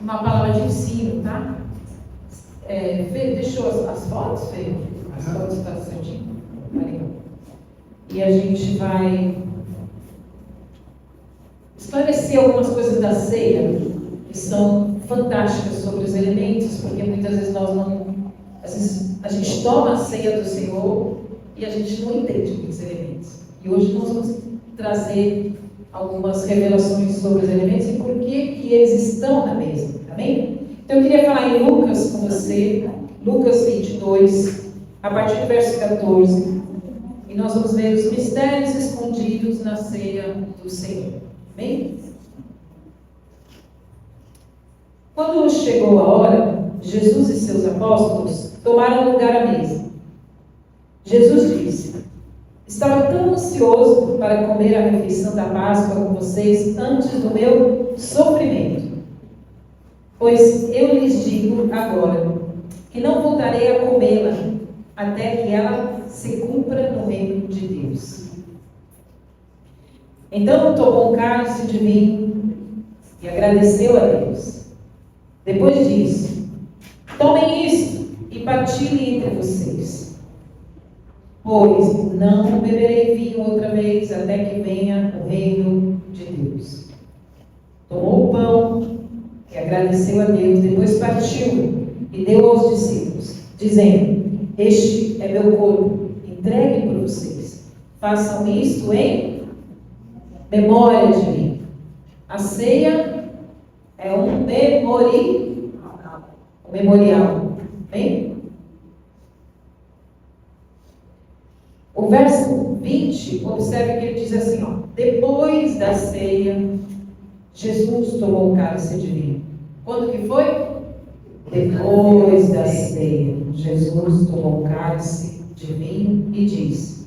uma palavra de ensino, tá? Fê, deixou as fotos, Fê? As fotos estão certinho? E a gente vai esclarecer algumas coisas da ceia que são fantásticas sobre os elementos, porque muitas vezes nós não... Às vezes a gente toma a ceia do Senhor e a gente não entende os elementos. E hoje nós vamos trazer algumas revelações sobre os elementos e por que eles estão na mesa. Amém? Então eu queria falar em Lucas com você, Lucas 22, a partir do verso 14. E nós vamos ver os mistérios escondidos na ceia do Senhor. Amém? Quando chegou a hora, Jesus e seus apóstolos tomaram lugar à mesa. Jesus disse: estava tão ansioso para comer a refeição da Páscoa com vocês antes do meu sofrimento. Pois eu lhes digo agora que não voltarei a comê-la até que ela se cumpra no reino de Deus. Então tomou um cálice de vinho e agradeceu a Deus. Depois disse: tomem isto e partilhem entre vocês. Pois não beberei vinho outra vez até que venha o reino de Deus. Tomou o pão e agradeceu a Deus. Depois partiu e deu aos discípulos, dizendo: este é meu corpo, entregue por vocês. Façam isto em memória de mim. A ceia é um memorial. Bem? O verso 20, observe que ele diz assim, ó: depois da ceia, Jesus tomou o cálice de vinho. Quando que foi? Depois da ceia, Jesus tomou o cálice de vinho e disse: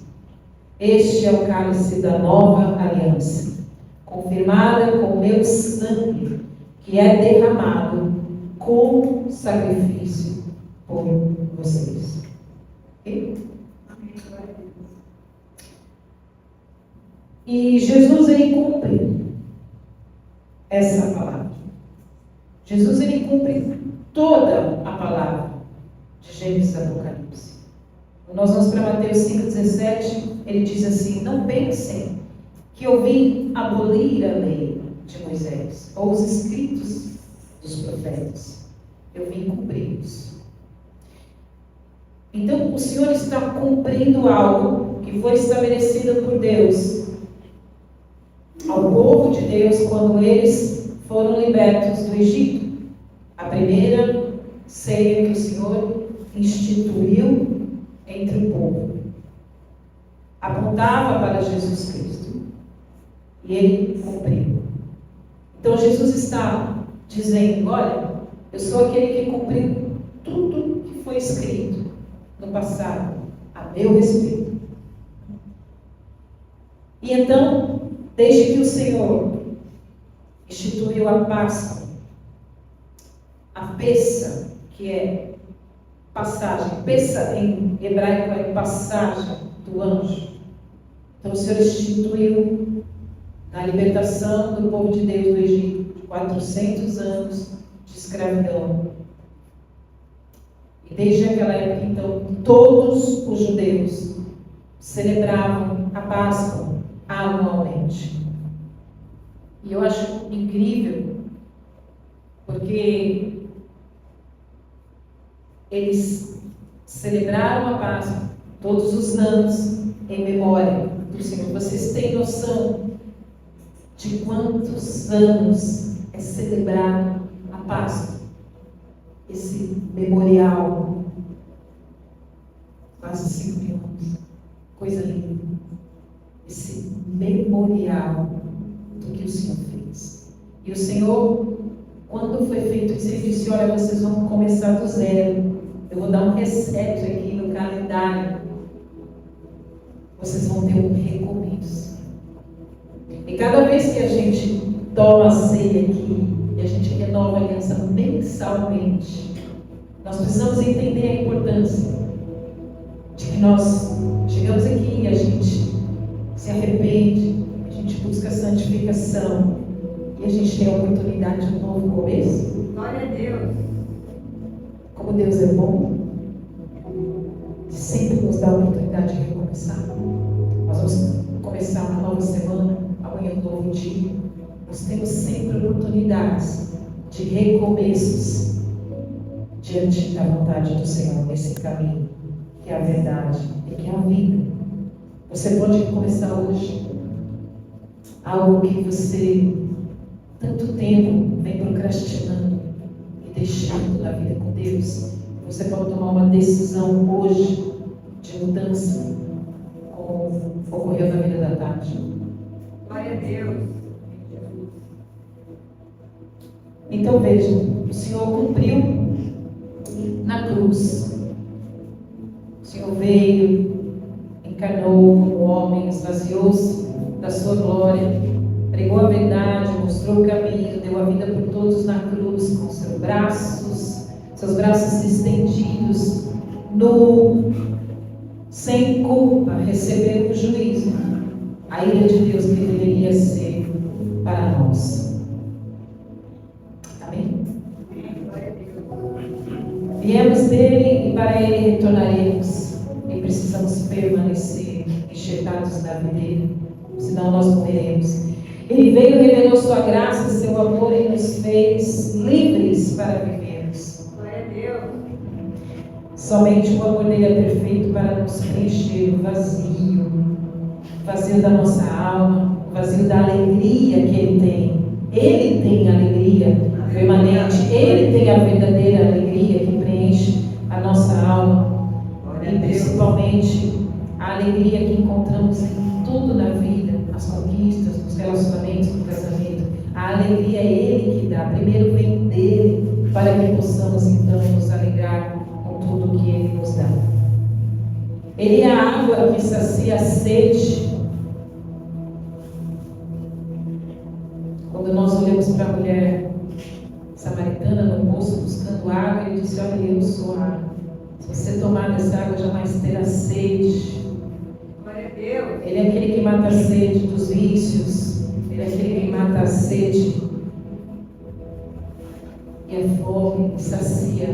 este é o cálice da nova aliança, confirmada com o meu sangue, que é derramado como sacrifício por vocês. Okay? E Jesus, ele cumpre essa palavra. Jesus, ele cumpre toda a palavra de Gênesis e Apocalipse. Nós vamos para Mateus 5,17, ele diz assim: não pensem que eu vim abolir a lei de Moisés, ou os escritos dos profetas. Eu vim cumpri-los. Então, o Senhor está cumprindo algo que foi estabelecido por Deus ao povo de Deus quando eles foram libertos do Egito. A primeira ceia que o Senhor instituiu entre o povo apontava para Jesus Cristo e ele cumpriu. Então Jesus está dizendo: olha, eu sou aquele que cumpriu tudo que foi escrito no passado a meu respeito. E então, desde que o Senhor instituiu a Páscoa, a Pessa, que é passagem, Pessa em hebraico é passagem do anjo. Então o Senhor instituiu na libertação do povo de Deus do Egito, de 400 anos de escravidão. E desde aquela época, então, todos os judeus celebravam a Páscoa anualmente. E eu acho incrível, porque eles celebraram a Páscoa todos os anos em memória do Senhor. Vocês têm noção de quantos anos é celebrado a Páscoa? Esse memorial, quase 5 mil anos. Coisa linda. Esse memorial do que o Senhor fez. E o Senhor, quando foi feito isso, ele disse: olha, vocês vão começar do zero. Eu vou dar um reset aqui no calendário. Vocês vão ter um recomeço. E cada vez que a gente toma a ceia aqui, e a gente renova a aliança mensalmente, nós precisamos entender a importância de que nós chegamos aqui e a gente se arrepende, a gente busca a santificação, E a gente tem a oportunidade de um novo começo. Glória a Deus. Como Deus é bom, de sempre nos dá a oportunidade de recomeçar. Nós vamos começar uma nova semana, amanhã um novo dia. Nós temos sempre oportunidades de recomeços diante da vontade do Senhor, nesse caminho, que é a verdade e que é a vida. Você pode recomeçar hoje algo que você tanto tempo vem procrastinando e deixando na vida com Deus. Você pode tomar uma decisão hoje de mudança, como ocorreu na vida da Tati. Glória a Deus. Então vejam, o Senhor cumpriu na cruz. O Senhor veio, encarnou como homem, esvaziou-se da sua glória, pregou a verdade, mostrou o caminho, deu a vida por todos na cruz, com seus braços estendidos, nu, sem culpa, recebeu o juízo, a ira de Deus que deveria ser para nós. Amém? Viemos dele e para ele retornaremos, e precisamos permanecer enxertados na videira, senão nós morreremos. Ele veio, revelou sua graça, seu amor e nos fez livres para vivermos. Glória a Deus. Somente o amor dele é perfeito para nos preencher o vazio da nossa alma, o vazio da alegria que ele tem. Ele tem alegria permanente, ele tem a verdadeira alegria que preenche a nossa alma. E principalmente a alegria que encontramos em tudo na vida, nas conquistas, nos relacionamentos, no casamento. A alegria é ele que dá. Primeiro vem dele, para que possamos então nos alegrar com tudo que ele nos dá. Ele é a água que sacia a sede. Quando nós olhamos para a mulher samaritana no poço buscando água, ele disse: olha, eu sou a água. Se você tomar dessa água, jamais terá sede. Glória a Deus. Ele é aquele que mata a sede dos vícios. Ele é aquele que mata a sede e a fome, e sacia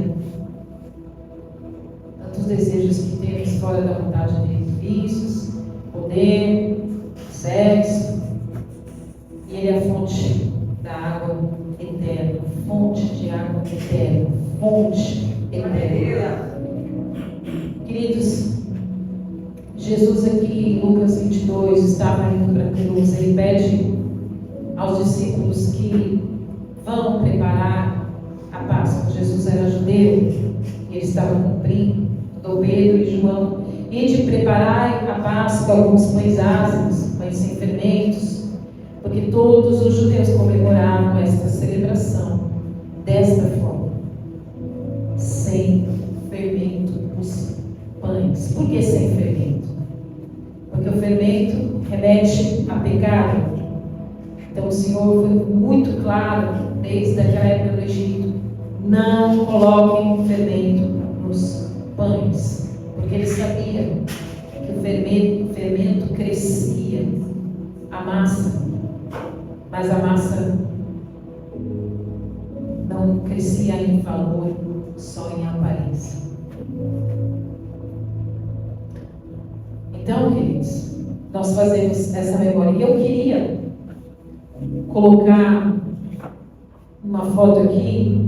tantos desejos que temos fora da vontade dele. Vícios, poder, sexo. E ele é a fonte da água eterna. Fonte de água eterna. Fonte eterna. Queridos, Jesus aqui em Lucas 22 estava indo para a cruz. Ele pede aos discípulos que vão preparar a Páscoa. Jesus era judeu e ele estava cumprindo. Dom Pedro e João, e de preparar a Páscoa com os pães ázimos, pães sem fermentos, porque todos os judeus comemoravam esta celebração desta forma, sem fermento os pães. Por que sem fermento? Porque o fermento remete a pecado. Então o Senhor foi muito claro desde aquela época do Egito: não coloquem fermento nos pães, porque ele sabia que o fermento crescia a massa, mas a massa não crescia em valor, só em aparência. Então, queridos, nós fazemos essa memória. E eu queria colocar uma foto aqui.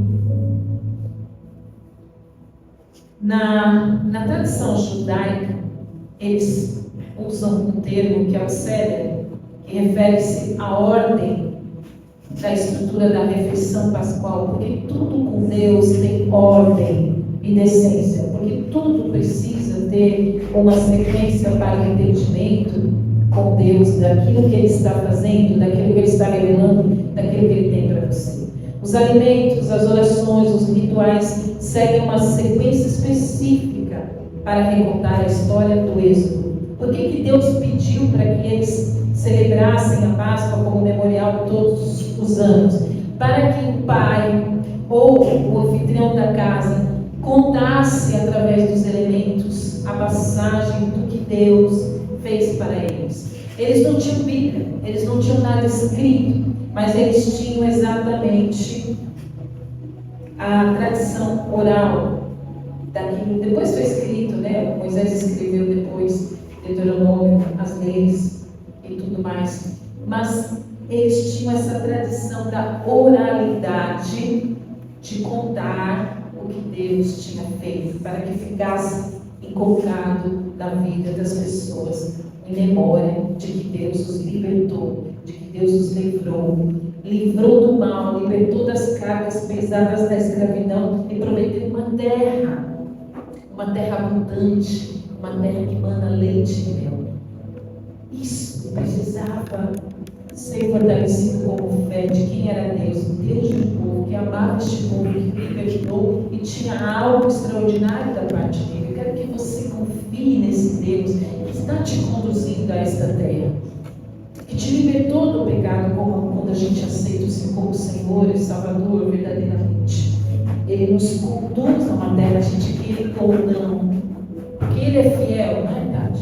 Na tradição judaica, eles usam um termo que é o seder, que refere-se à ordem da estrutura da refeição pascual, porque tudo com Deus tem ordem e decência, porque tudo precisa ter uma sequência para o entendimento com Deus, daquilo que Ele está fazendo, daquilo que Ele está revelando, daquilo que Ele tem para você. Os alimentos, as orações, os rituais seguem uma sequência específica para recontar a história do Êxodo. Por que Deus pediu para que eles celebrassem a Páscoa como memorial todos os anos? Para que o pai ou o anfitrião da casa contasse através dos elementos a passagem do que Deus fez para eles. Eles não tinham Bíblia, eles não tinham nada escrito. mas eles tinham exatamente a tradição oral daquilo. Depois foi escrito, né? Moisés escreveu depois Deuteronômio, as leis e tudo mais. Mas eles tinham essa tradição da oralidade, de contar o que Deus tinha feito, para que ficasse inculcado na vida das pessoas, em memória de que Deus os libertou, de que Deus os livrou do mal, libertou das cargas pesadas da escravidão e prometeu uma terra abundante, uma terra que mana leite e mel. Isso precisava ser fortalecido como fé de quem era Deus, Deus do povo, que amava este povo, que libertou e tinha algo extraordinário da parte dele. Eu quero que você confie nesse Deus que está te conduzindo a esta terra, que te libertou do pecado, como quando a gente aceita o Senhor como Senhor e Salvador verdadeiramente. Ele nos conduz a uma terra, a gente queira ou não, porque Ele é fiel, não é verdade?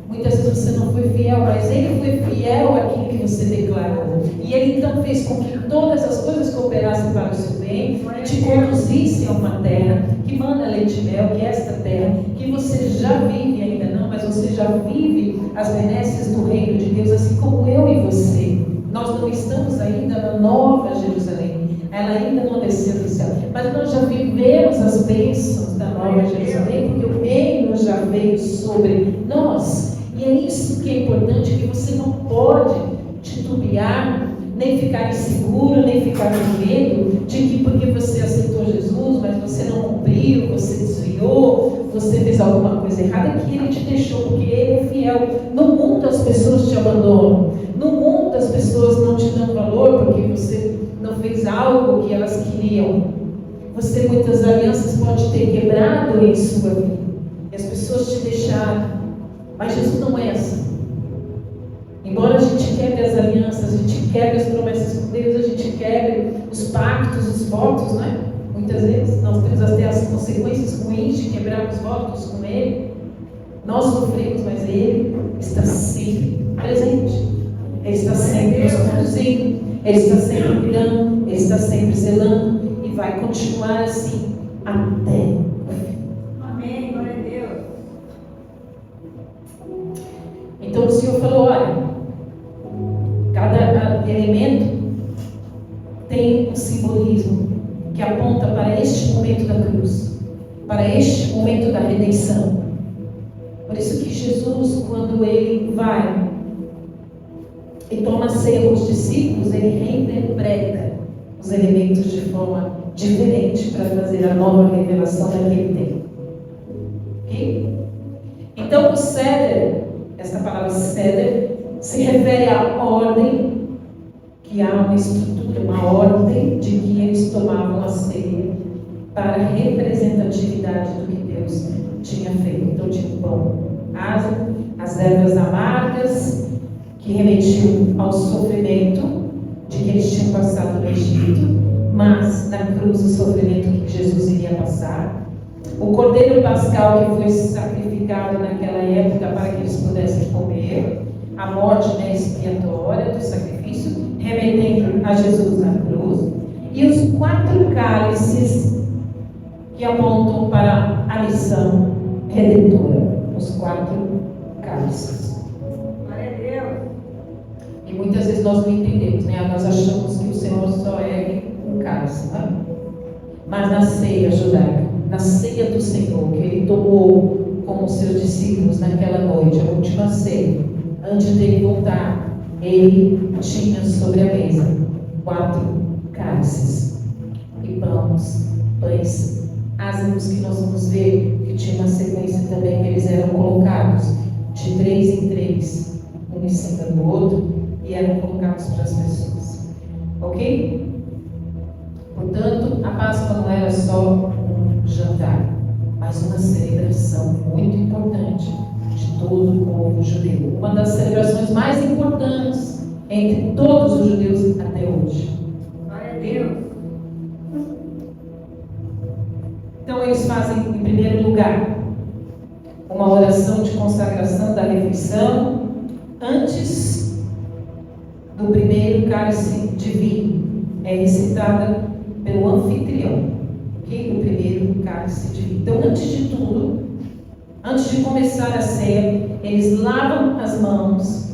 Muitas vezes você não foi fiel, mas Ele foi fiel àquilo que você declarou. E Ele então fez com que todas as coisas cooperassem para o seu bem e te conduzissem a uma terra que manda leite e mel, que é esta terra, que você já vive, ainda não, mas você já vive as benesses do reino de Deus, assim como eu e você. Nós não estamos ainda na Nova Jerusalém, ela ainda não desceu do céu, mas nós já vivemos as bênçãos da Nova Jerusalém, porque o reino já veio sobre nós. E é isso que é importante, que você não pode titubear, nem ficar inseguro, nem ficar com medo de que porque você aceitou Jesus, mas você não cumpriu, você desviou, você fez alguma coisa errada, que Ele te deixou, porque Ele é fiel. No mundo as pessoas te abandonam, no mundo as pessoas não te dão valor porque você não fez algo que elas queriam. Você muitas alianças pode ter quebrado em sua vida, e as pessoas te deixaram. Mas Jesus não é assim. Embora a gente quebre as alianças, a gente quebre as promessas com Deus, a gente quebre os pactos, os votos, né? Muitas vezes nós temos até as consequências ruins de quebrar os votos com Ele. Nós sofremos, mas Ele está sempre presente. Ele está sempre nos conduzindo, Ele está sempre cuidando, Ele está sempre zelando e vai continuar assim até o fim. Amém, glória a Deus. Então o Senhor falou, olha, cada elemento tem um simbolismo que aponta para este momento da cruz, para este momento da redenção. Por isso que Jesus, quando Ele vai e toma a ceia com os discípulos, Ele reinterpreta os elementos de forma diferente para trazer a nova revelação daquele tempo. Ok? Então o ceder, esta palavra ceder, se refere à ordem, que há uma estrutura, uma ordem de que eles tomavam a ceia para a representatividade do que Deus tinha feito. Então tinha o pão, as ervas amargas, que remetiam ao sofrimento de que eles tinham passado no Egito, mas na cruz o sofrimento que Jesus iria passar. O cordeiro pascal que foi sacrificado naquela época para que eles pudessem comer, a morte expiatória do sacrifício, remetendo a Jesus na cruz, e os 4 cálices que apontam para a missão redentora, os 4 cálices. Glória a Deus. E muitas vezes nós não entendemos, né? Nós achamos que o Senhor só é um cálice, né? Mas na ceia judaica, na ceia do Senhor, que Ele tomou com os seus discípulos naquela noite, a última ceia, antes dele voltar, Ele tinha sobre a mesa 4 cálices e pães ázimos, que nós vamos ver que tinha uma sequência também, que eles eram colocados de 3 em 3, um em cima do outro, e eram colocados para as pessoas. Ok? Portanto, a Páscoa não era só um jantar, mas uma celebração muito importante de todo o povo judeu. Uma das celebrações mais importantes entre todos os judeus até hoje. Glória a Deus. Então eles fazem, em primeiro lugar, uma oração de consagração da refeição antes do primeiro cálice de vinho é recitada pelo anfitrião, ok? O primeiro cálice de vinho. Então, antes de tudo, antes de começar a ceia, eles lavam as mãos.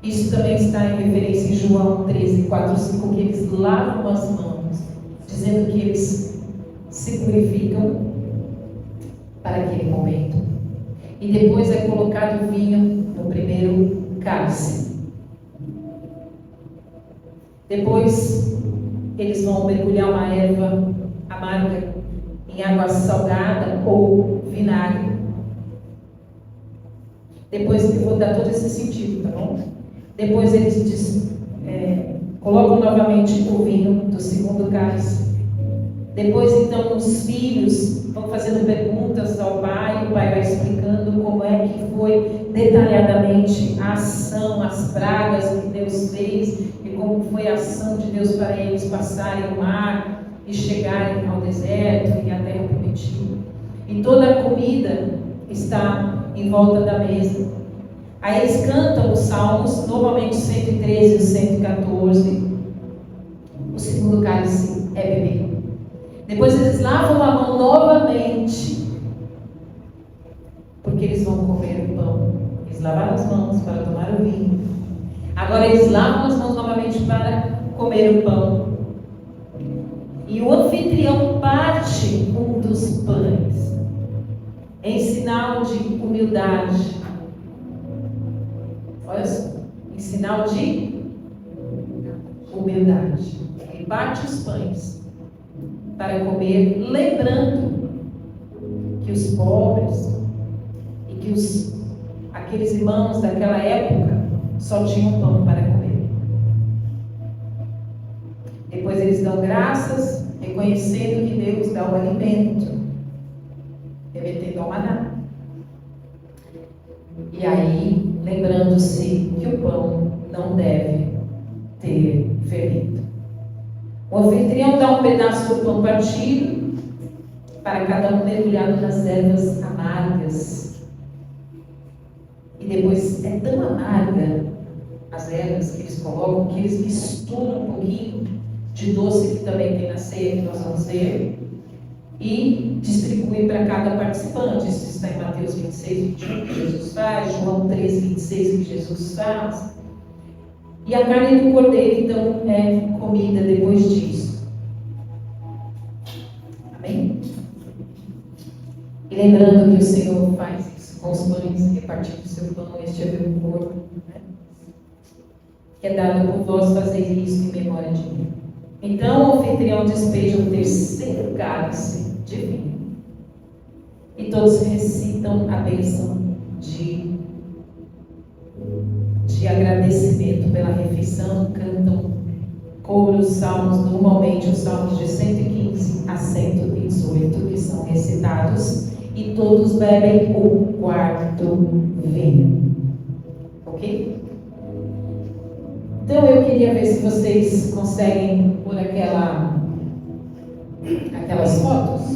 Isso também está em referência em João 13, 4, 5, que eles lavam as mãos, dizendo que eles se purificam para aquele momento. E depois é colocado o vinho no primeiro cálice. Depois, eles vão mergulhar uma erva amarga em água salgada ou vinagre. Depois, eu vou dar todo esse sentido, tá bom? Depois eles colocam novamente o vinho do segundo cálice. Depois, então, os filhos vão fazendo perguntas ao pai, o pai vai explicando como é que foi detalhadamente a ação, as pragas que Deus fez e como foi a ação de Deus para eles passarem o mar e chegarem ao deserto e à terra prometida. E toda a comida está em volta da mesa. Aí eles cantam os salmos, normalmente 113 e 114. O segundo cálice é beber. Depois eles lavam a mão novamente, porque eles vão comer o pão. Eles lavaram as mãos para tomar o vinho. Agora eles lavam as mãos novamente para comer o pão. E o anfitrião parte um dos pães, em sinal de humildade. Olha só, em sinal de humildade. Ele parte os pães para comer, lembrando que os pobres e que aqueles irmãos daquela época só tinham pão para comer. Depois eles dão graças, reconhecendo que Deus dá o alimento, remetendo ao maná. E aí, lembrando-se que o pão não deve ter fermento. O anfitrião dá um pedaço do pão partido para cada um mergulhado nas ervas amargas. E depois é tão amarga as ervas que eles colocam que eles misturam um pouquinho de doce que também tem na ceia, que nós vamos ver, e distribuem para cada participante. Isso está em Mateus 26, 21, que Jesus faz, João 13, 26, que Jesus faz. E a carne do cordeiro, então, é comida depois disso. Amém? E lembrando que o Senhor faz isso com os pães, repartindo o seu pão, este é meu corpo, né? Que é dado por vós fazer isso em memória de mim. Então o anfitrião despeja o terceiro cálice de vinho. E todos recitam a bênção de agradecimento pela refeição, cantam coros, salmos, normalmente os salmos de 115 a 118 que são recitados, e todos bebem o quarto vinho. Ok? Então eu queria ver se vocês conseguem pôr aquelas fotos.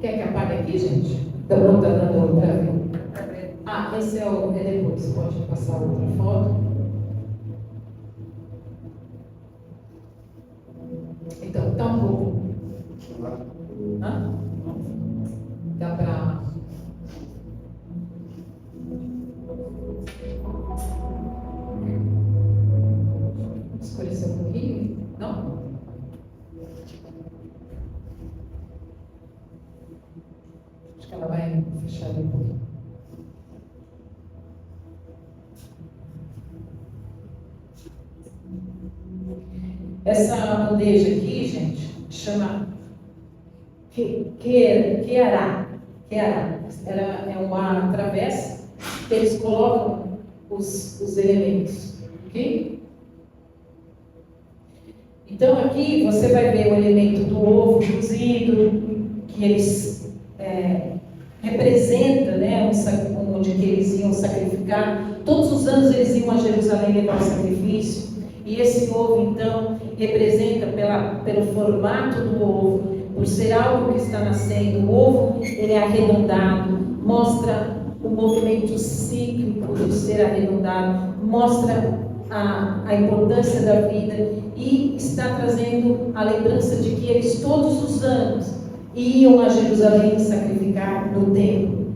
Quer que apague aqui, gente? Não está dando para ver. Esse é depois. Pode passar outra foto. Então, tá um pouco. Dá para. Escurecer um pouquinho? Não? Acho que ela vai fechar um pouquinho. Essa bandeja aqui, gente, chama Queará. Ela é uma travessa que eles colocam os elementos, ok? Então aqui você vai ver o elemento do ovo cozido, que eles representa, né, onde que eles iam sacrificar. Todos os anos eles iam a Jerusalém levar o sacrifício. E esse ovo, então, representa pelo formato do ovo, por ser algo que está nascendo. O ovo, ele é arredondado, mostra o movimento cíclico de ser arredondado, mostra a importância da vida e está trazendo a lembrança de que eles todos os anos iam a Jerusalém sacrificar no templo,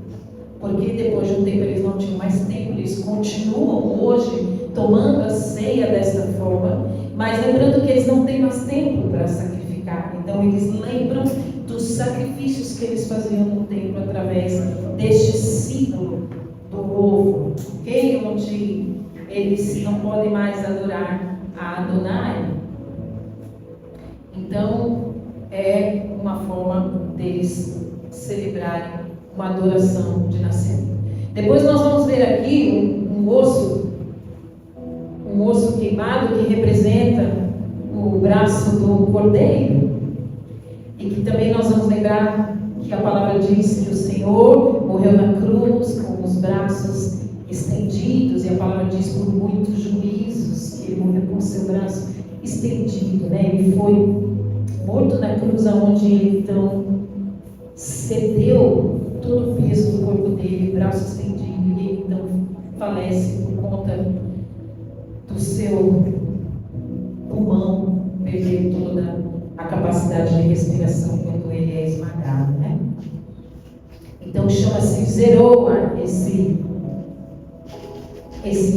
porque depois de um tempo eles não tinham mais tempo, eles continuam hoje tomando a ceia desta forma, mas lembrando que eles não têm mais tempo para sacrificar, então eles lembram dos sacrifícios que eles faziam no templo através deste símbolo do ovo, ok? Onde eles não podem mais adorar a Adonai. Então é uma forma deles celebrarem uma adoração de nascimento. Depois nós vamos ver aqui um osso queimado que representa o braço do cordeiro, e que também nós vamos lembrar que a palavra diz que o Senhor morreu na cruz com os braços estendidos, e a palavra diz por muitos juízos que ele morreu com o seu braço estendido, né? Ele foi morto na cruz, aonde ele então cedeu todo o peso do corpo dele, braço estendido, e ele então falece por conta do seu pulmão perder toda a capacidade de respiração quando ele é esmagado, né? Então chama-se Zeroa esse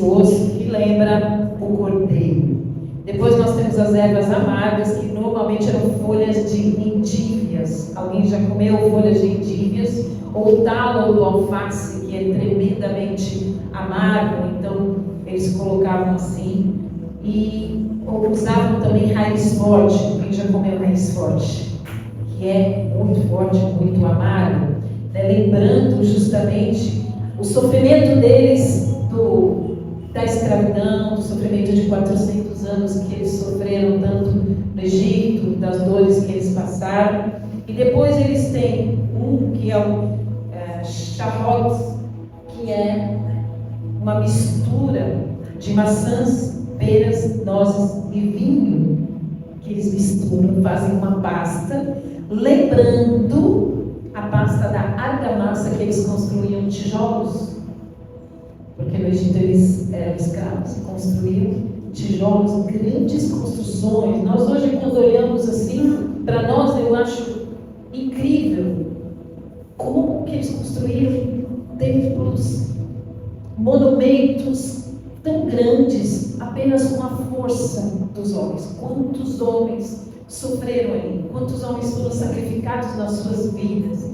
osso que lembra o cordeiro. Depois nós temos as ervas amargas, que normalmente eram folhas de endívias. Alguém já comeu folhas de endívias? Ou o talo do alface, que é tremendamente amargo, então eles colocavam assim. E usavam também raiz forte. Quem já comeu raiz forte? Que é muito forte, muito amargo, né? Lembrando justamente o sofrimento deles da escravidão, do sofrimento de 400 anos que eles sofreram tanto no Egito, das dores que eles passaram. E depois eles têm que é o charrot, que é uma mistura de maçãs, peras, nozes e vinho, que eles misturam, fazem uma pasta, lembrando a pasta da argamassa que eles construíam tijolos, porque no Egito eles eram escravos, construíam tijolos, grandes construções. Nós hoje, quando olhamos assim, para nós eu acho incrível como que eles construíram templos, monumentos tão grandes, apenas com a força dos homens. Quantos homens sofreram ali, quantos homens foram sacrificados nas suas vidas,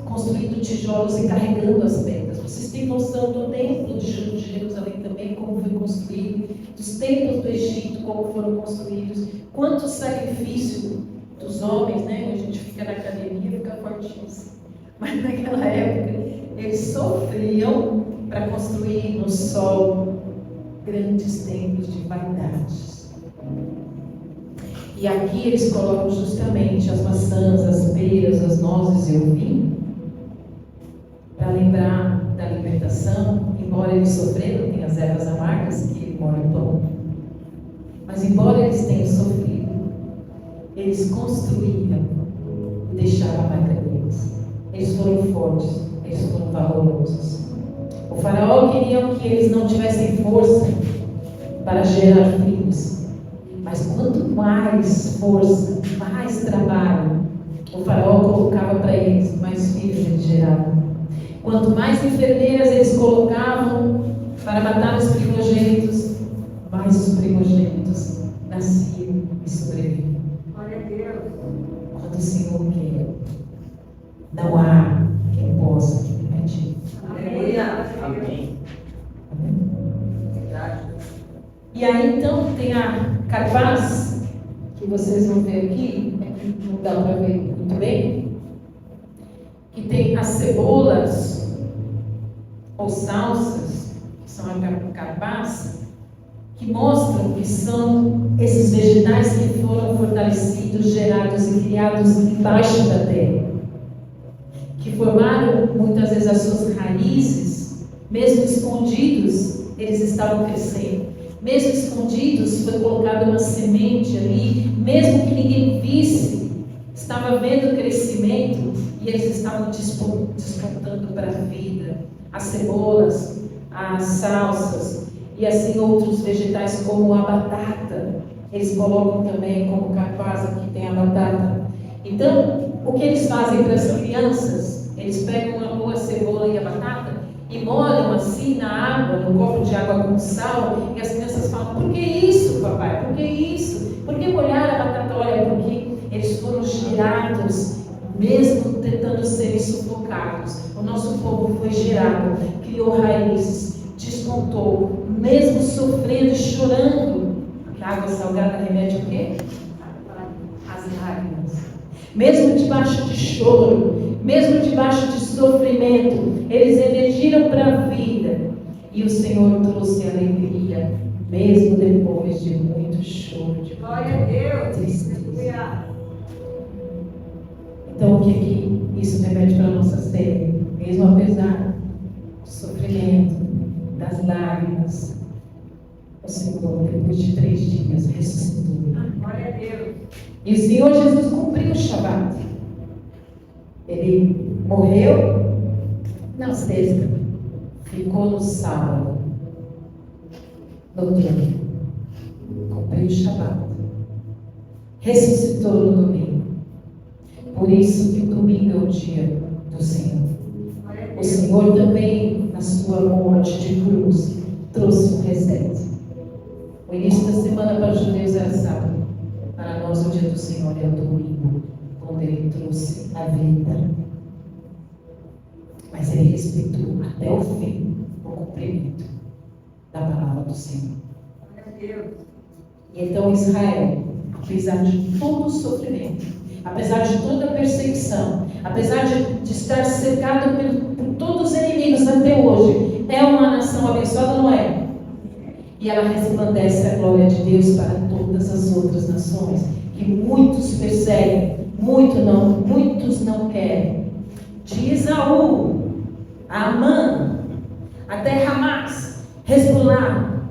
construindo tijolos e carregando as pedras. Vocês têm noção do templo de Jerusalém também, como foi construído, dos templos do Egito, como foram construídos, quanto sacrifício dos homens, né? A gente fica na academia e fica fortinho assim. Mas naquela época eles sofriam para construir no sol grandes templos de vaidades. E aqui eles colocam justamente as maçãs, as peras, as nozes e o vinho, para lembrar da libertação. Embora eles sofreram, tem as ervas amargas que molham o pão, mas embora eles tenham sofrido, eles construíram e deixaram a marca deles. Eles foram fortes, eles foram valorosos. O faraó queria que eles não tivessem força para gerar filhos, mas quanto mais força, mais trabalho o faraó colocava para eles, mais filhos eles geravam. Quanto mais enfermeiras eles colocavam para matar os primogênitos, mais os primogênitos nasciam e sobreviviam. Glória a Deus. Quando o Senhor quer, não há quem possa impedir. Amém. Verdade. E aí então tem a carpaz, que vocês vão ver aqui, não dá para ver muito bem, que tem as cebolas ou salsas, que são a carpaz, que mostram que são esses vegetais que foram fortalecidos, gerados e criados embaixo da terra, que formaram muitas vezes as suas raízes, mesmo escondidos, eles estavam crescendo. Mesmo escondidos, foi colocada uma semente ali, mesmo que ninguém visse, estava vendo o crescimento e eles estavam despontando para a vida. as cebolas, as salsas e assim outros vegetais como a batata. Eles colocam também como carpaz, aqui tem a batata. Então, o que eles fazem para as crianças? Eles pegam a cebola e a batata e molham assim na água, no copo de água com sal, e as crianças falam: por que isso, papai? Por que isso? Por que molhar a batata? Olha, porque eles foram gerados, mesmo tentando serem sufocados. O nosso povo foi gerado, criou raízes, despontou, mesmo sofrendo e chorando. Porque a água salgada remete o quê? As lágrimas. Mesmo debaixo de choro, mesmo debaixo de sofrimento, eles emergiram para a vida. E o Senhor trouxe alegria, mesmo depois de muito choro, de Glória a Deus. tristeza. Aleluia. Então, o que isso remete para a nossa série? Mesmo apesar do sofrimento, das lágrimas, o Senhor, depois de 3 dias, ressuscitou. Glória a Deus. E o Senhor Jesus cumpriu o Shabat. Ele morreu na sexta, ficou no sábado, no domingo, cumpriu o Shabat, ressuscitou no domingo. Por isso que o domingo é o dia do Senhor. Glória a O Deus. Senhor também, na sua morte de cruz, trouxe um reset. O início da semana para os judeus era sábado. Para nós, o dia do Senhor é o domingo, quando Ele trouxe a vida. Mas Ele respeitou até o fim o cumprimento da palavra do Senhor. Glória a Deus. E então Israel, apesar de todo o sofrimento, apesar de toda a perseguição, apesar de estar cercado por todos os inimigos até hoje, é uma nação abençoada, não é? E ela resplandece a glória de Deus para todas as outras nações, que muitos perseguem, muitos não querem. De Esaú a Amã, até Hamas, Hezbollah,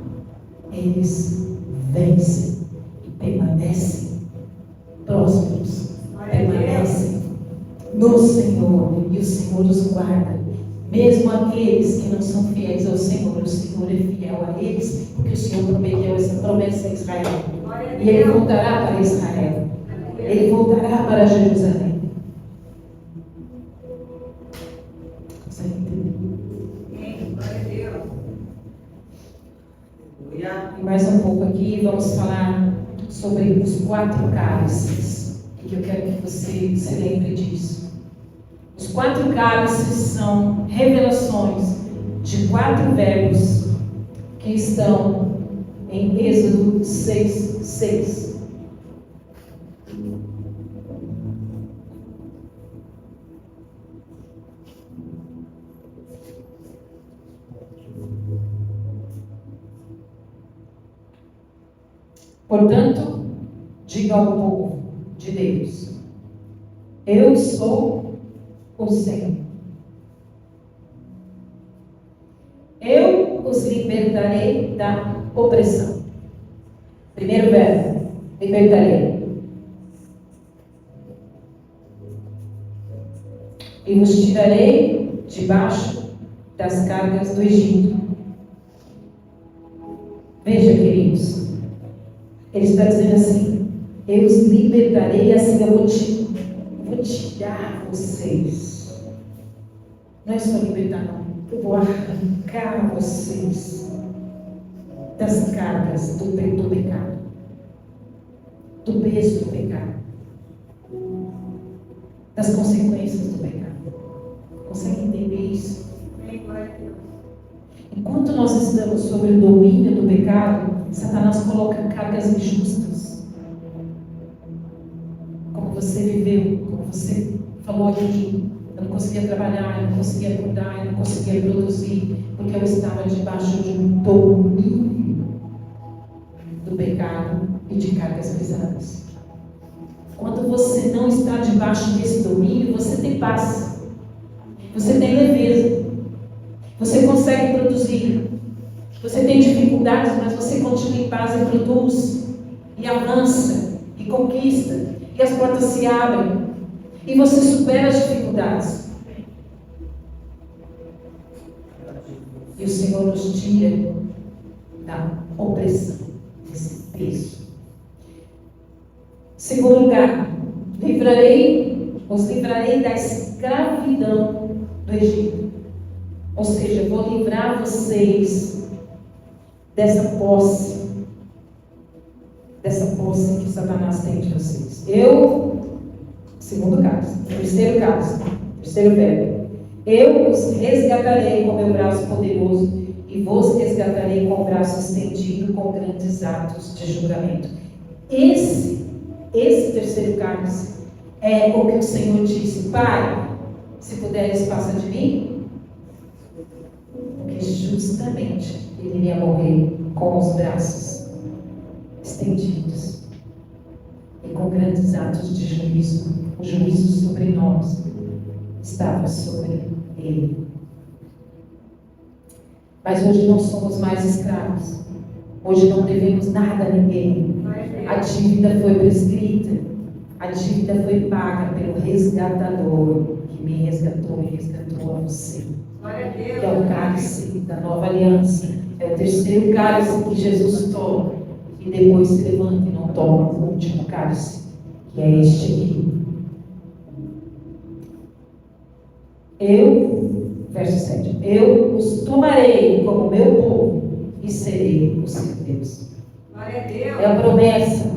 eles vencem e permanecem prósperos, permanecem no Senhor, e o Senhor os guarda. Mesmo aqueles que não são fiéis ao Senhor, o Senhor é fiel a eles, porque o Senhor prometeu essa promessa a Israel. Glória a E Ele Deus. voltará para Israel. Ele voltará para Jerusalém. Consegue entender? Amém. Glória a Deus. Aleluia. E mais um pouco aqui, vamos falar sobre os 4 cálices. E que eu quero que você se lembre disso. Os 4 cálices são revelações de 4 verbos que estão em Êxodo 6:6. Portanto, diga ao povo de Deus: eu sou o Senhor. Eu os libertarei da opressão. Primeiro verbo, libertarei. E vos tirarei debaixo das cargas do Egito. Veja, queridos, ele está dizendo assim: eu os libertarei, assim eu vou tirar vocês. Não é só libertar, não. Eu vou arrancar vocês das cargas do pecado, do peso do pecado, das consequências do pecado. Consegue entender isso? Amém. Glória a Deus. Enquanto nós estamos sob o domínio do pecado, Satanás coloca cargas injustas. Como você viveu, como você falou aqui, eu não conseguia trabalhar, eu não conseguia acordar, eu não conseguia produzir, porque eu estava debaixo de um domínio do pecado e de cargas pesadas. Quando você não está debaixo desse domínio, você tem paz, você tem leveza, você consegue produzir, você tem dificuldades, mas você continua em paz e produz, e avança, e conquista, e as portas se abrem, e você supera as dificuldades. o Senhor nos tire da opressão, desse peso. Segundo lugar, os livrarei da escravidão do Egito. Ou seja, vou livrar vocês dessa posse que Satanás tem de vocês. Segundo caso, terceiro verbo. Eu os resgatarei com meu braço poderoso e vos resgatarei com o braço estendido com grandes atos de julgamento. Esse terceiro cálice é o que o Senhor disse: Pai, se puderes, passa de mim. Porque justamente ele iria morrer com os braços estendidos e com grandes atos de juízo. O juízo sobre nós estava sobre ele. Mas hoje não somos mais escravos. Hoje não devemos nada a ninguém. A dívida foi prescrita. A dívida foi paga pelo resgatador, que me resgatou e resgatou a você. Que é o cálice da nova aliança. É o terceiro cálice que Jesus toma. E depois se levanta e não toma o último cálice, que é este aqui. Verso 7. Eu os tomarei como meu povo e serei o seu Deus. É a promessa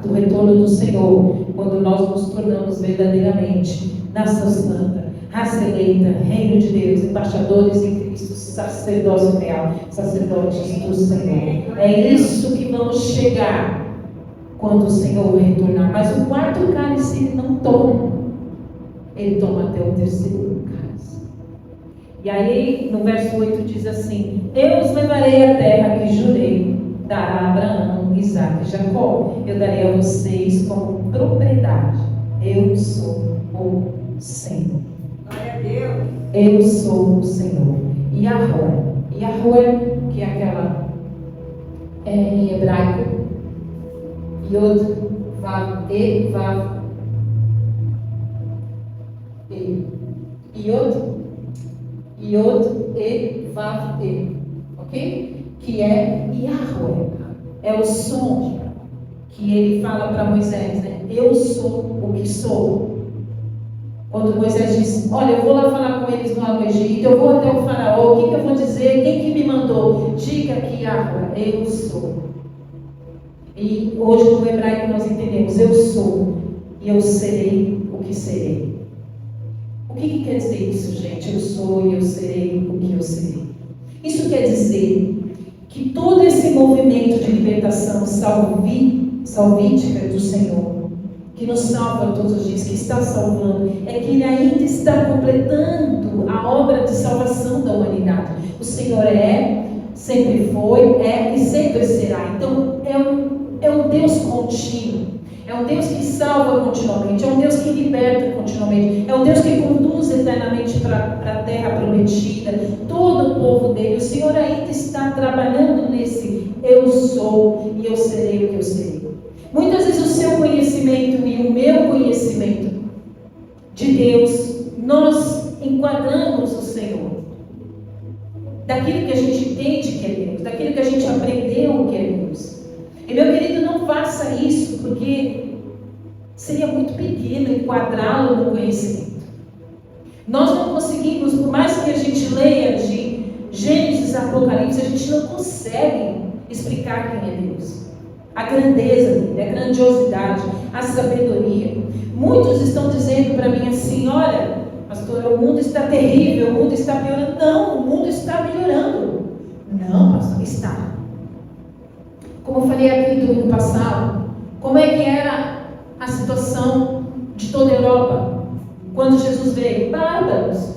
do retorno do Senhor, quando nós nos tornamos verdadeiramente nação santa, raça eleita, reino de Deus, embaixadores em Cristo, sacerdócio real, sacerdotes do Senhor. É isso que vamos chegar quando o Senhor retornar. Mas o quarto cálice ele não toma. Ele toma até o terceiro cálice. E aí, no verso 8 diz assim: eu os levarei à terra que jurei dar a Abraão, Isaque e Jacó. Eu darei a vocês como propriedade. Eu sou o Senhor. Eu sou o Senhor. Yahweh, que é aquela em hebraico, Yod, Vav, E, Vav, E. Yod, E, Vav, E. Ok? Que é Yahweh. É o som que ele fala para Moisés, né? Eu sou o que sou. Quando Moisés diz: olha, eu vou lá falar com eles lá no Egito, eu vou até o faraó, o que eu vou dizer? Quem que me mandou? Diga que Yahweh, eu sou. E hoje no hebraico nós entendemos: eu sou e eu serei o que serei. O que quer dizer isso, gente? Eu sou e eu serei o que eu serei. Isso quer dizer que todo esse movimento de libertação salvítica do Senhor, que nos salva todos os dias, que está salvando, é que Ele ainda está completando a obra de salvação da humanidade. O Senhor sempre foi, e sempre será. Então, é um Deus contínuo. É um Deus que salva continuamente, é um Deus que liberta continuamente, é um Deus que conduz eternamente para a terra prometida, todo o povo dele. O Senhor ainda está trabalhando nesse eu sou e eu serei o que eu serei. Muitas vezes o seu conhecimento e o meu conhecimento de Deus, nós enquadramos o Senhor daquilo que a gente entende que é Deus, daquilo que a gente aprendeu que é Deus. E meu querido, não faça isso, porque seria muito pequeno enquadrá-lo no conhecimento. Nós não conseguimos, por mais que a gente leia de Gênesis a Apocalipse, a gente não consegue explicar quem é Deus. A grandeza dele, a grandiosidade, a sabedoria. Muitos estão dizendo para mim assim: olha, pastor, o mundo está terrível, o mundo está piorando. Não, o mundo está melhorando. Não, pastor, está. Como eu falei aqui no domingo passado, como é que era a situação de toda a Europa quando Jesus veio? Bárbaros.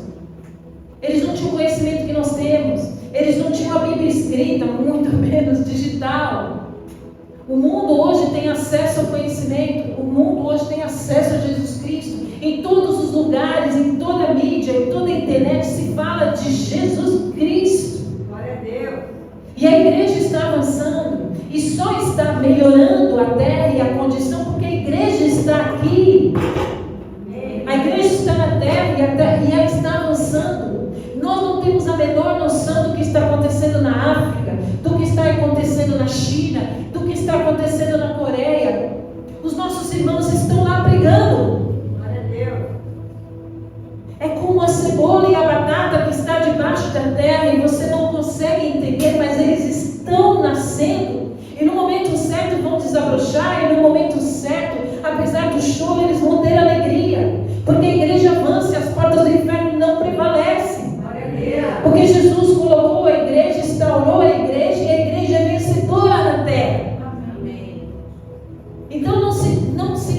Eles não tinham o conhecimento que nós temos. Eles não tinham a Bíblia escrita, muito menos digital. O mundo hoje tem acesso ao conhecimento. O mundo hoje tem acesso a Jesus Cristo. Em todos os lugares, em toda a mídia, em toda a internet se fala de Jesus Cristo. Glória a Deus. E a igreja está avançando. E só está melhorando a terra e a condição porque a igreja está aqui. A igreja está na terra e ela está avançando. Nós não temos a menor noção do que está acontecendo na África, do que está acontecendo na China, do que está acontecendo na Coreia. Os nossos irmãos estão lá brigando. Glória a Deus. É como a cebola e a batata que está debaixo da terra e você não consegue entender, mas eles estão nascendo. E no momento certo vão desabrochar, e no momento certo, apesar do choro, eles vão ter alegria. Porque a igreja avança e as portas do inferno não prevalecem. Glória a Deus. Porque Jesus colocou a igreja, instaurou a igreja, e a igreja é vencedora na terra. Amém. Então não se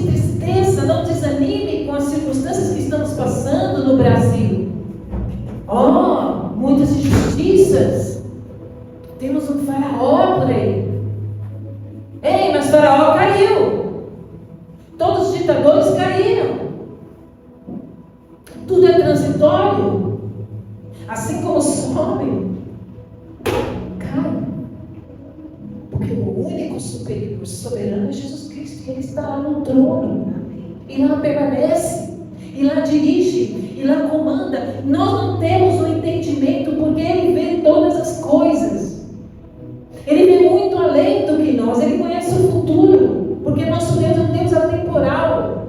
entristeça, não desanime com as circunstâncias que estamos passando no Brasil. Muitas injustiças. Temos um faraó por aí. Ei, mas faraó caiu. Todos os ditadores caíram. Tudo é transitório. Assim como sobe, cai. Porque o único superior, soberano é Jesus Cristo. E Ele está lá no trono. E lá permanece. E lá dirige. E lá comanda. Nós não temos o entendimento porque Ele vê todas as coisas. Ele vê muito além do que nós. Ele conhece o futuro. Porque nosso Deus é um Deus atemporal.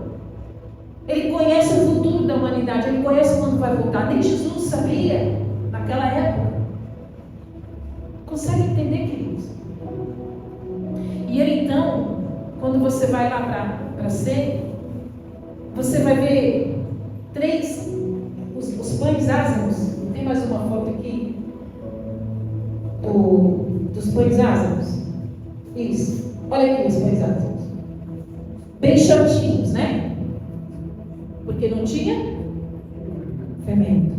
Ele conhece o futuro da humanidade. Ele conhece quando vai voltar. Nem Jesus sabia naquela época. Consegue entender, queridos? E ele então, quando você vai lá para ser, você vai ver os pães ázimos. Tem mais uma foto aqui dos pães ázimos. Isso. Olha aqui os pães ázimos. Bem chatinhos, né? Porque não tinha fermento.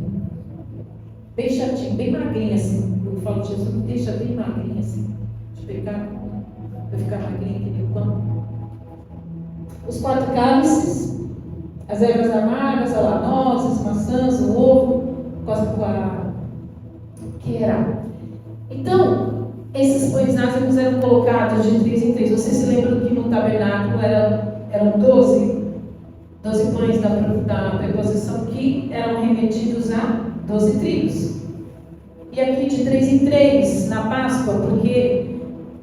Bem chatinho, bem magrinho assim. Eu falo, Jesus, me deixa bem magrinho assim. De pegar, para ficar magrinho que nem o pão. Os 4 cálices, as ervas amargas, alanoses, maçãs, o ovo, com a queira. Então, esses pães ázimos eram colocados de 3 em 3. Vocês se lembram que no tabernáculo eram 12 pães da preposição que eram remetidos a 12 trigos. E aqui de 3 em 3 na Páscoa, porque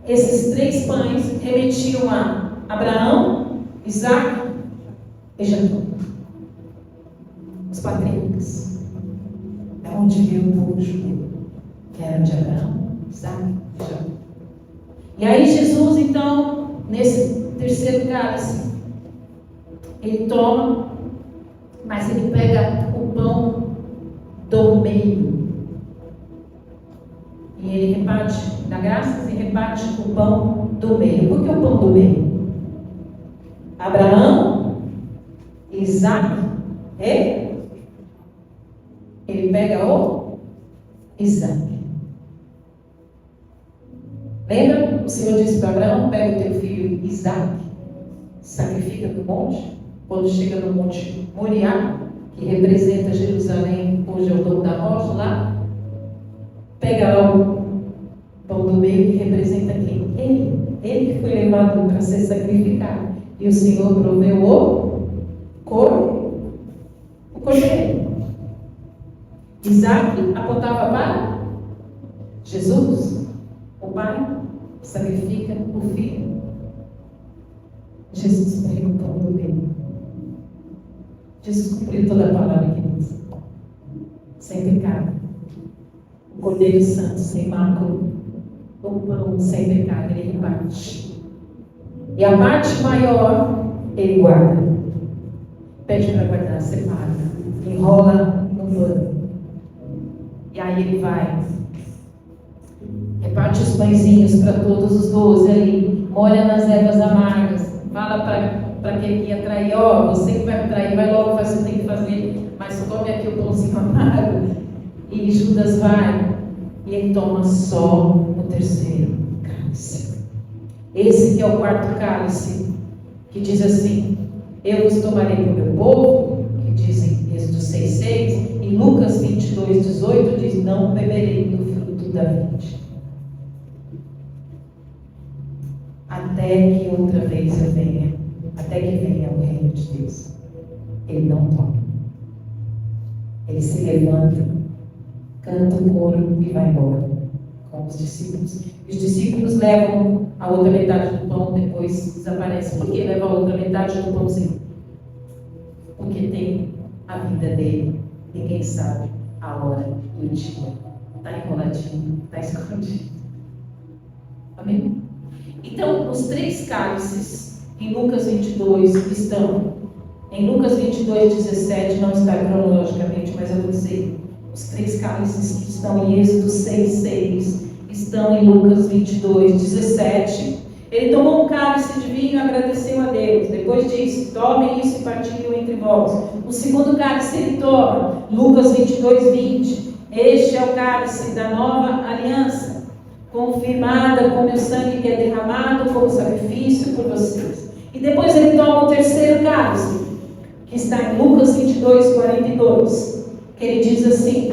esses 3 pães remetiam a Abraão, Isaac e Jacó. Os patriarcas. É onde veio o povo judeu, que era de Abraão, Isaac e Jacó. E aí Jesus, então, nesse terceiro cálice, ele toma, mas ele pega o pão do meio. E ele reparte, dá graças e reparte o pão do meio. Por que o pão do meio? Abraão, Isaac, ele pega o Isaac. Lembra? O Senhor disse para Abraão: pega o teu filho Isaac, sacrifica no monte. Quando chega no monte Moriá, que representa Jerusalém, hoje é o domo da rocha lá, pega lá o pão do meio, que representa quem? Ele que foi levado para ser sacrificado. E o Senhor proveu o cordeiro. Isaac apontava para Jesus, o Pai sacrifica o Filho. Jesus pega o pão do meio. Jesus cumpriu toda a palavra que diz. Sem pecado. O Cordeiro Santo, sem mácula. O pão sem pecado, ele reparte. E a parte maior, ele guarda. Pede para guardar, separa. Enrola no pano. E aí ele vai. Reparte os pãezinhos para todos os 12 ali. Molha nas ervas amargas. Fala para quem ia trair, você que vai me trair, vai logo, faz o que você tem que fazer, mas come aqui o pãozinho amargo. E Judas vai, e ele toma só o terceiro cálice. Esse que é o 4º cálice, que diz assim: eu vos tomarei para o meu povo, que diz em Êxodo 6,6, e Lucas 22,18 diz: não beberei do fruto da vide, até que outra vez eu venha, até que venha o reino de Deus. Ele não toma. Ele se levanta, canta o coro e vai embora com os discípulos. Os discípulos levam a outra metade do pão, depois desaparecem. Por que leva a outra metade do pãozinho? Porque tem a vida dele. Ninguém sabe a hora do dia. Está enroladinho, está escondido. Amém? Então, os 3 cálices em Lucas 22 estão. Em Lucas 22, 17, não está cronologicamente, mas eu vou dizer. Os 3 cálices que estão em Êxodo 6, 6 estão em Lucas 22, 17. Ele tomou um cálice de vinho e agradeceu a Deus. Depois disse: tomem isso e partilhem entre vós. O segundo cálice ele toma, Lucas 22, 20. Este é o cálice da nova aliança, confirmada com meu sangue que é derramado como sacrifício por vocês. E depois ele toma o terceiro cálice, que está em Lucas 22, 42. Que ele diz assim,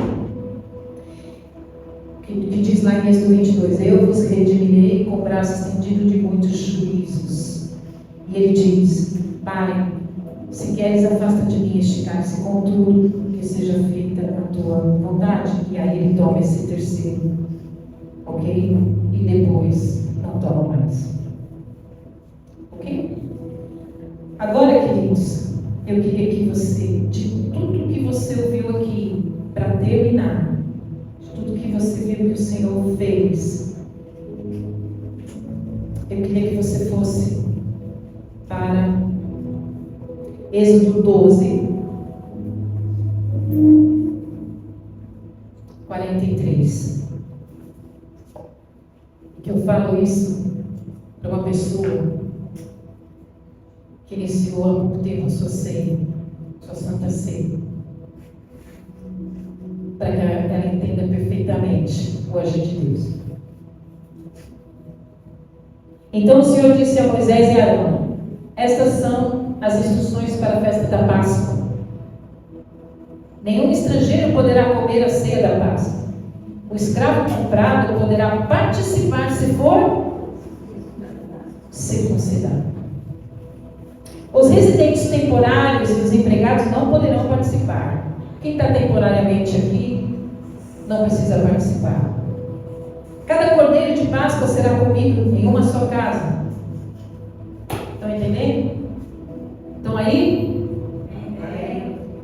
que diz lá em Êxodo 22, eu vos redimirei com o braço estendido de muitos juízos. E ele diz, Pai, se queres afasta de mim este cálice, contudo, que seja feita a tua vontade. E aí ele toma esse terceiro, ok? E depois não toma mais. Ok? Agora, queridos, eu queria que você, de tudo que você ouviu aqui, para terminar, de tudo que você viu que o Senhor fez, eu queria que você fosse para Êxodo 12, 43. Que eu falo isso para uma pessoa que iniciou há pouco tempo a sua ceia, sua santa ceia, para que ela entenda perfeitamente o agir de Deus. Então o Senhor disse a Moisés e a Arão: estas são as instruções para a festa da Páscoa. Nenhum estrangeiro poderá comer a ceia da Páscoa. O escravo comprado poderá participar se for circuncidado. Os residentes temporários e os empregados não poderão participar. Quem está temporariamente aqui não precisa participar. Cada cordeiro de Páscoa será comido em uma só casa. Estão entendendo? Estão aí?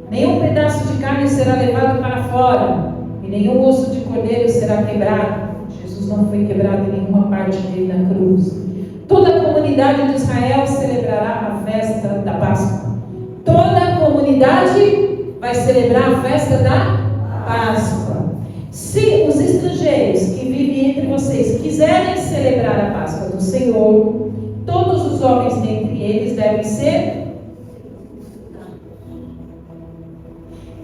Nenhum pedaço de carne será levado para fora, e nenhum osso de cordeiro será quebrado. Jesus não foi quebrado em nenhuma parte dele na cruz. Toda a comunidade de Israel celebrará a festa da Páscoa. Toda a comunidade vai celebrar a festa da Páscoa. Se os estrangeiros que vivem entre vocês quiserem celebrar a Páscoa do Senhor, todos os homens dentre eles devem ser.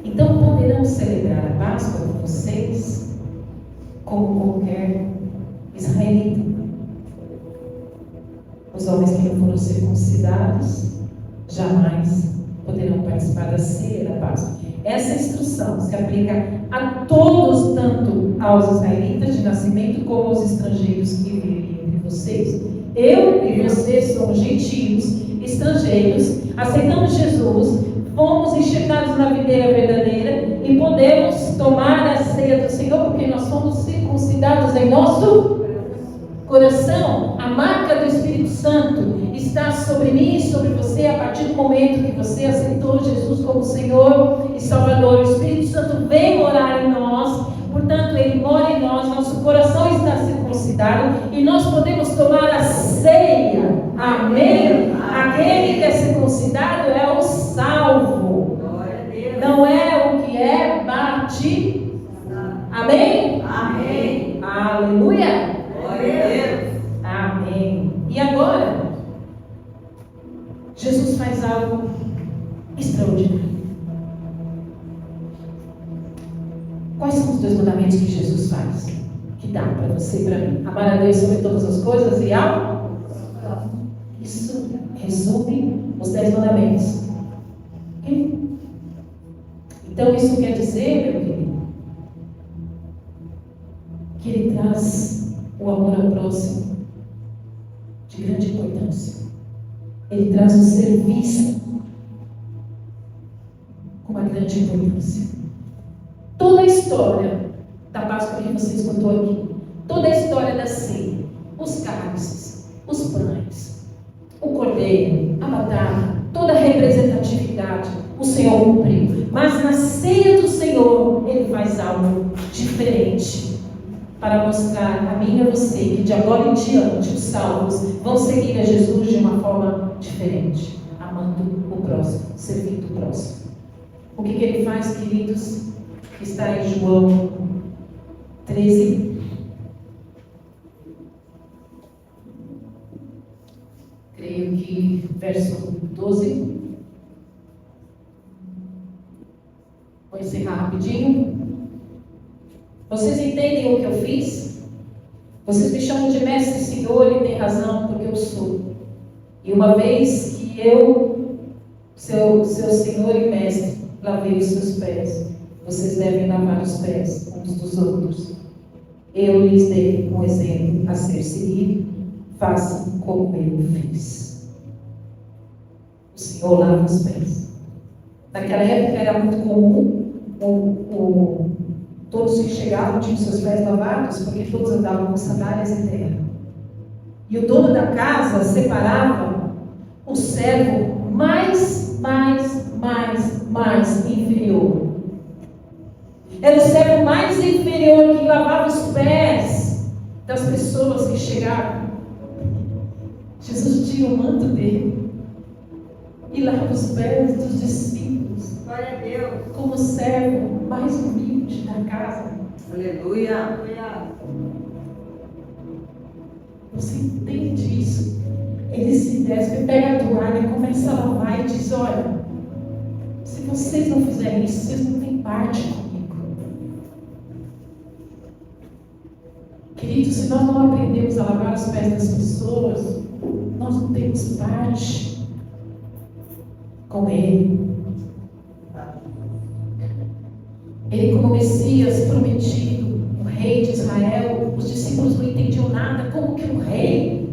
Então poderão celebrar a Páscoa com vocês como qualquer israelita. Os homens que não foram circuncidados jamais poderão participar da ceia da Páscoa. Essa instrução se aplica a todos, tanto aos israelitas de nascimento como aos estrangeiros que vivem entre vocês. Eu e você somos gentios, estrangeiros, aceitamos Jesus, fomos enxertados na videira verdadeira e podemos tomar a ceia do Senhor porque nós fomos circuncidados em nosso coração. A marca do Espírito Santo está sobre mim e sobre você a partir do momento que você aceitou Jesus como Senhor e Salvador. O Espírito Santo vem morar em nós, portanto Ele mora em nós, nosso coração está circuncidado e nós podemos tomar a ceia. Amém? Aquele que é circuncidado é o salvo, não é o que é batizado. Amém? Amém. Aleluia. Glória a Deus. Amém. E agora, Jesus faz algo extraordinário. Quais são os 2 mandamentos que Jesus faz? Que dá para você e para mim? Amar a Deus sobre todas as coisas e ao... Isso resume os 10 mandamentos. Okay? Então isso quer dizer, meu querido, que ele traz o amor ao próximo de grande importância. Ele traz o serviço com uma grande importância. Toda a história da Páscoa que você escutou aqui. Toda a história da ceia, os cálices, os pães, o cordeiro, a batata, toda a representatividade, o Senhor cumpriu. Mas na ceia do Senhor, Ele faz algo diferente para mostrar a mim e a você que de agora em diante os salvos vão seguir a Jesus de uma forma diferente, amando o próximo, servindo o próximo. O que Ele faz, queridos? Está em João 13. Creio que verso 12. Vou encerrar rapidinho. Vocês entendem o que eu fiz? Vocês me chamam de mestre e senhor e tem razão, porque eu sou. E uma vez que eu, seu senhor e mestre, lavei os seus pés, vocês devem lavar os pés uns dos outros. Eu lhes dei um exemplo a ser seguido. Façam como eu fiz. O Senhor lava os pés. Naquela época era muito comum todos que chegavam tinham seus pés lavados, porque todos andavam com sandálias em terra. E o dono da casa separava o servo mais inferior. Era o servo mais inferior que lavava os pés das pessoas que chegavam. Jesus tira o manto dele e lava os pés dos discípulos. Glória a Deus. Como servo mais humilde da casa. Aleluia. Você entende isso? Ele se desce, pega a toalha, começa a lavar e diz: olha, se vocês não fizerem isso, vocês não têm parte comigo. Queridos, se nós não aprendemos a lavar os pés das pessoas, nós não temos parte com Ele. Ele, como Messias prometido, o rei de Israel, os discípulos não entendiam nada. Como que um rei,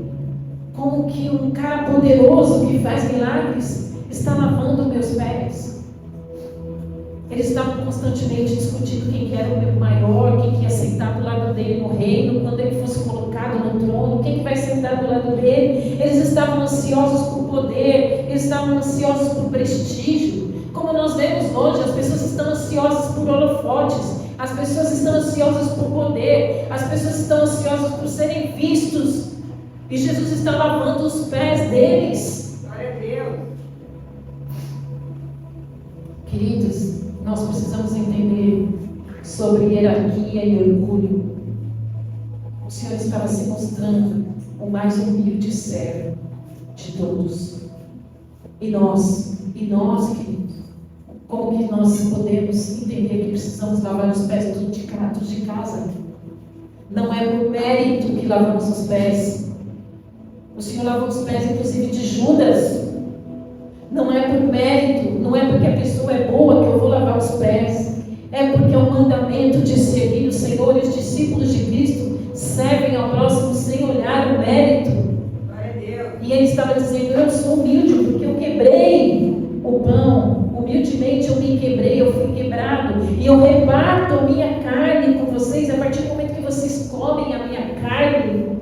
como que um cara poderoso que faz milagres está lavando meus pés? Eles estavam constantemente discutindo quem que era o maior, quem que ia sentar do lado dele no reino, quando ele fosse colocado no trono, quem que vai sentar do lado dele. Eles estavam ansiosos por poder, eles estavam ansiosos por prestígio. Como nós vemos hoje, as pessoas estão ansiosas por holofotes, as pessoas estão ansiosas por poder, as pessoas estão ansiosas por serem vistos. E Jesus está lavando os pés deles. Glória a Deus. Queridos, nós precisamos entender sobre hierarquia e orgulho. O Senhor estava se mostrando o mais humilde servo de todos. E nós, queridos, como que nós podemos entender que precisamos lavar os pés dos de casa? Não é por mérito que lavamos os pés. O Senhor lavou os pés, inclusive, de Judas. Não é por mérito, não é porque a pessoa é boa que eu vou lavar os pés. É porque é um mandamento de servir o Senhor, e os discípulos de Cristo servem ao próximo sem olhar o mérito. Glória a Deus. E ele estava dizendo: eu sou humilde porque eu quebrei o pão. Humildemente eu me quebrei, eu fui quebrado. E eu reparto a minha carne com vocês a partir do momento que vocês comem a minha carne.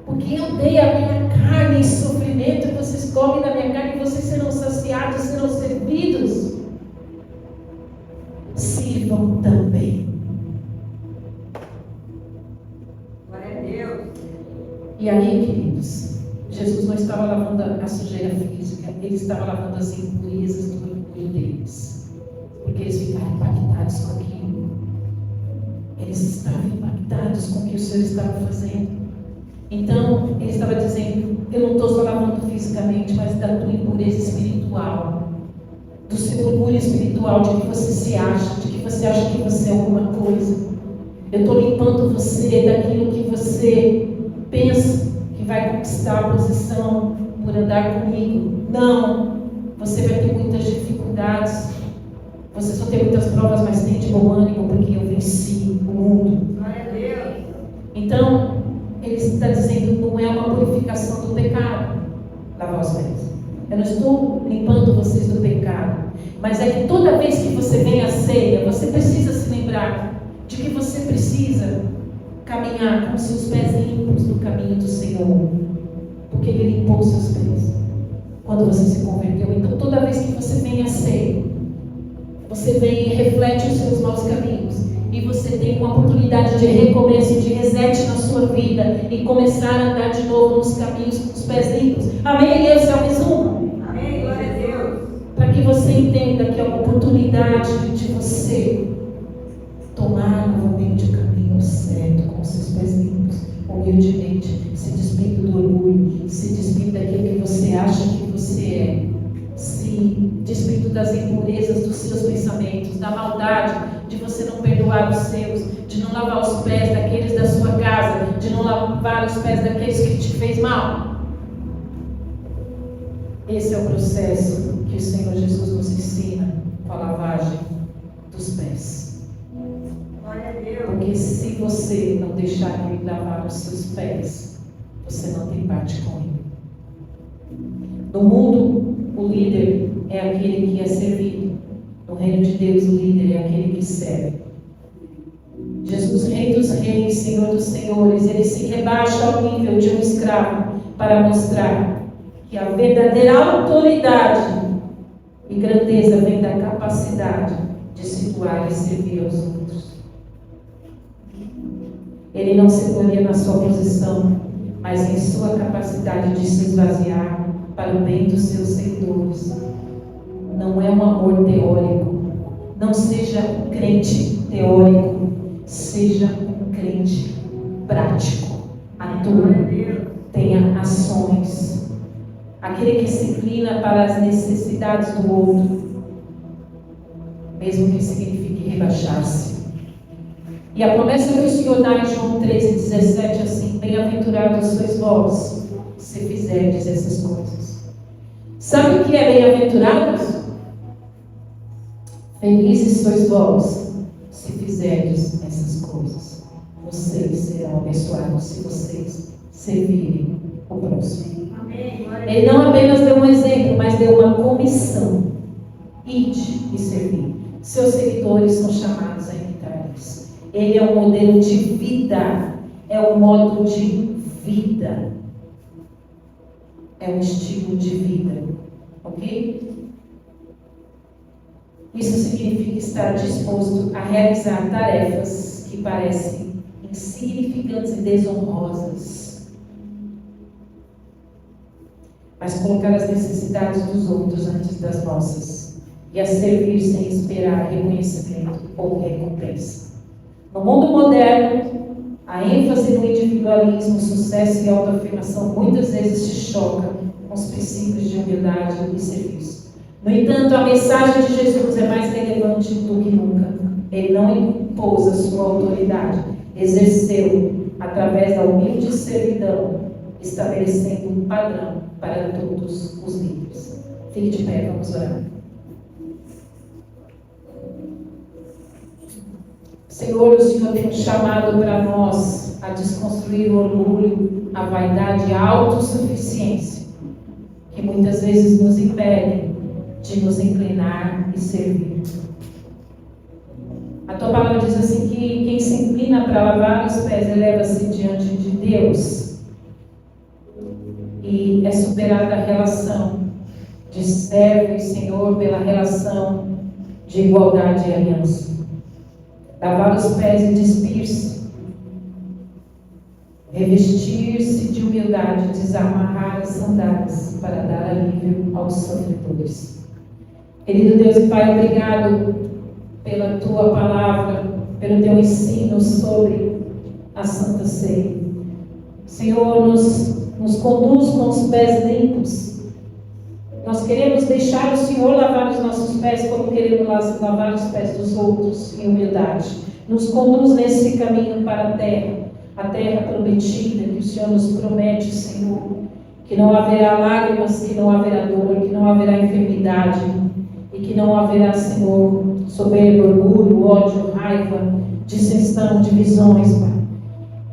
Porque eu dei a minha carne em sofrimento, e vocês comem da minha carne, e vocês serão saciados, serão servidos. Sirvam também. Glória a Deus. E aí, queridos, Jesus não estava lavando a sujeira física, ele estava lavando as impurezas do orgulho deles, porque eles ficaram impactados com aquilo. Eles estavam impactados com o que o Senhor estava fazendo. Então, ele estava dizendo: eu não estou só lavando fisicamente, mas da tua impureza espiritual, do seu orgulho espiritual, de que você se acha, de que você acha que você é alguma coisa. Eu estou limpando você daquilo que você pensa que vai conquistar a posição por andar comigo. Não, você vai ter muitas dificuldades, você só tem muitas provas, mas tem de bom ânimo, porque eu venci o mundo. Glória a Deus. Então, ele está dizendo: não é uma purificação do pecado lavar os pés. Eu não estou limpando vocês do pecado, mas é que toda vez que você vem à ceia, você precisa se lembrar de que você precisa caminhar com seus pés limpos no caminho do Senhor, porque Ele limpou os seus pés quando você se converteu. Então, toda vez que você vem a ser, você vem e reflete os seus maus caminhos, e você tem uma oportunidade de recomeço, de reset na sua vida e começar a andar de novo nos caminhos com os pés limpos. Amém? Esse é o resumo. Amém. Glória a Deus. Para que você entenda que é uma oportunidade de você tomar novamente o caminho certo, com os seus pés limpos, humildemente, se despindo do orgulho, se despindo daquilo que você acha que você é, se despindo das impurezas dos seus pensamentos, da maldade, de você não perdoar os seus, de não lavar os pés daqueles da sua casa, de não lavar os pés daqueles que te fez mal. Esse é o processo que o Senhor Jesus nos ensina com a lavagem dos pés. Glória a Deus. Porque se você não deixar Ele lavar os seus pés, você não tem parte com Ele. No mundo, o líder é aquele que é servido. No reino de Deus, o líder é aquele que serve. Jesus, Rei dos Reis, Senhor dos Senhores, Ele se rebaixa ao nível de um escravo para mostrar que a verdadeira autoridade e grandeza vem da capacidade de se doar e servir aos outros. Ele não se gloria na sua posição, mas em sua capacidade de se esvaziar para o bem dos seus seguidores. Não é um amor teórico. Não seja um crente teórico, seja um crente prático. Glória a Atua, Deus. tenha ações. Aquele que se inclina para as necessidades do outro, mesmo que signifique rebaixar-se. E a promessa que o Senhor dá em João 13:17 é assim: bem-aventurados sois vós, se fizerdes essas coisas. Sabe o que é bem-aventurados? Felizes sois vós, se fizerdes essas coisas. Vocês serão abençoados se vocês servirem o próximo. Amém. Glória a Ele não apenas deu um exemplo, mas deu uma comissão. Ide e servir. Seus seguidores são chamados a imitar isso. Ele é um modelo de vida. É um modo de vida. É um estilo de vida. Ok? Isso significa estar disposto a realizar tarefas que parecem insignificantes e desonrosas, mas colocar as necessidades dos outros antes das nossas e a servir sem esperar reconhecimento ou recompensa. No mundo moderno, a ênfase no individualismo, sucesso e autoafirmação muitas vezes se choca com os princípios de humildade e serviço. No entanto, a mensagem de Jesus é mais relevante do que nunca. Ele não impôs a sua autoridade, exerceu através da humilde servidão, estabelecendo um padrão para todos os líderes. Fique de pé, vamos orar. Senhor, o Senhor tem um chamado para nós a desconstruir o orgulho, a vaidade e a autossuficiência, que muitas vezes nos impedem de nos inclinar e servir. A tua palavra diz assim que quem se inclina para lavar os pés eleva-se diante de Deus, e é superada a relação de servo e Senhor pela relação de igualdade e aliança. Lavar os pés e despir-se, revestir-se de humildade, desamarrar as sandálias para dar alívio aos sofredores. Querido Deus e Pai, obrigado pela Tua palavra, pelo Teu ensino sobre a Santa Ceia. Senhor, nos conduz com os pés limpos. Nós queremos deixar o Senhor lavar os nossos pés como queremos lavar os pés dos outros em humildade. Nos conduz nesse caminho para a terra prometida que o Senhor nos promete, Senhor, que não haverá lágrimas, que não haverá dor, que não haverá enfermidade, e que não haverá, Senhor, soberba, orgulho, ódio, raiva, dissensão, divisões, Pai.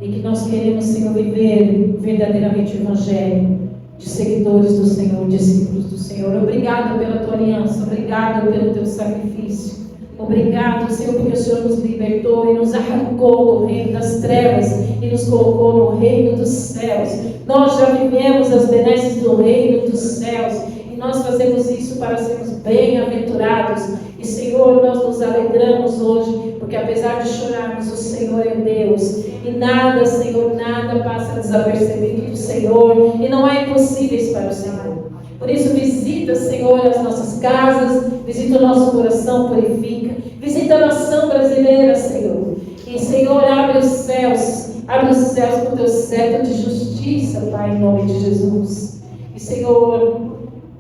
E que nós queremos, Senhor, viver verdadeiramente o Evangelho, de seguidores do Senhor, discípulos do Senhor. Obrigado pela Tua aliança, obrigado pelo Teu sacrifício. Obrigado, Senhor, porque o Senhor nos libertou e nos arrancou do reino das trevas e nos colocou no reino dos céus. Nós já vivemos as benesses do reino dos céus e nós fazemos isso para sermos bem-aventurados. E, Senhor, nós nos alegramos hoje, porque apesar de chorarmos, o Senhor é Deus. E nada, Senhor, nada passa desapercebido do Senhor. E não há impossíveis para o Senhor. Por isso, visita, Senhor, as nossas casas, visita o nosso coração, purifica. Visita a nação brasileira, Senhor. E, Senhor, abre os céus com o teu cetro de justiça, Pai, em nome de Jesus. E, Senhor,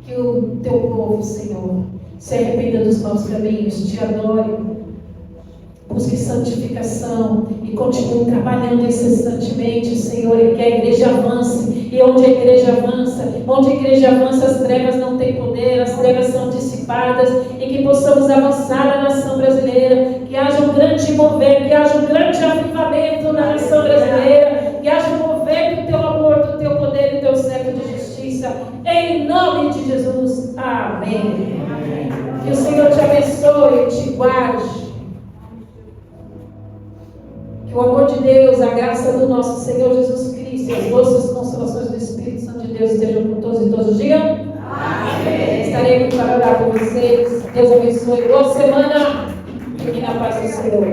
que o teu povo, Senhor, se arrependa dos maus caminhos, te adore, busque santificação e continue trabalhando incessantemente, Senhor, e que a igreja avance. E onde a igreja avança, as trevas não têm poder, as trevas são dissipadas, e que possamos avançar na nação brasileira, que haja um grande mover, que haja um grande avivamento na nação brasileira, que haja um mover do teu amor, do teu poder e do teu cetro de justiça, em nome de Jesus. Amém. Que o Senhor te abençoe e te guarde. Que o amor de Deus, a graça do nosso Senhor Jesus Cristo e as doces consolações do Espírito Santo de Deus estejam com todos e todos. Digam amém. Estarei aqui para orar por vocês. Deus abençoe. Boa semana. Fiquem na paz do Senhor.